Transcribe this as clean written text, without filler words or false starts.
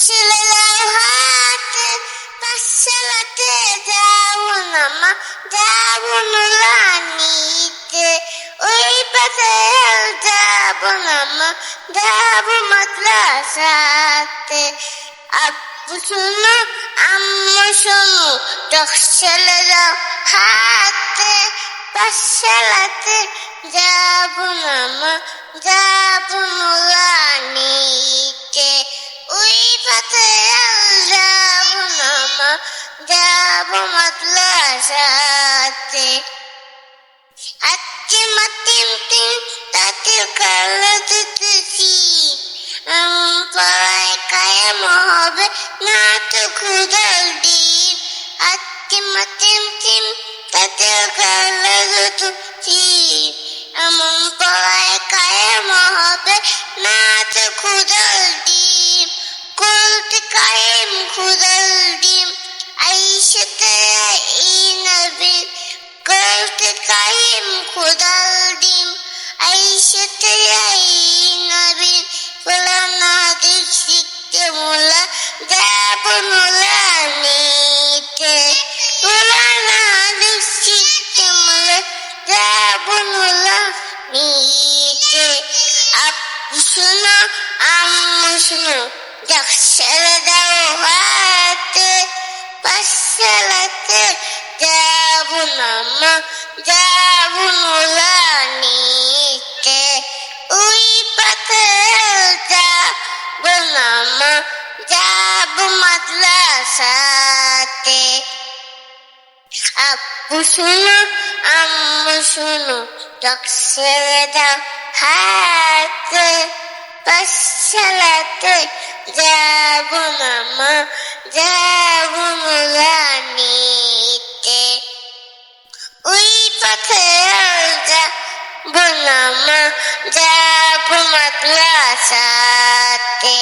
ছেলেরা হাতে পাঠশালাতে যাব না মা, যাব না রানীতে, ওই পথে যাব না মা, যাব মাদ্রাসাতে। আব্বু শোনো আম্মু শোনো, ছেলেরা হাতে পাঠশালাতে যাব না মা, যাব না রানীতে, ওই পথে যাব না মা, যাব মাদ্রাসাতে। আজকে মাতিম তিন তাতে কালা দিতেছি, পড়ায় কায়েম হবে না তো খুদার দিন। আজকে মাতিম তিন তাতে কালা দিতেছি, এমন পড়ায় কায়েম হবে না তো খুদার দিন। করতে কায়েম খুদার দিন, আইসাতে এই নবী, করতে কায়েম খুদার দিন, আইসাতে এই নবী। ফুলানা দিক শিখতে মোলা যাব নুরানিতে, ফুলানা দিক শিখতে মোলা যাব নুরানিতে। আব্বু শোনো আম্মু শোনো, ছেলেরা হাতে পাঠশালাতে যাব না মা, যাব নুরানিতে, ওই পথে যাব না মা, যাব মাদ্রাসাতে। আব্বু শোনো আম্মু শোনো, ছেলেরা হাতে পাঠশালাতে যাব না মা, যাব নুরানিতে, ওই পথে যাব না মা, যাব মাদ্রাসাতে।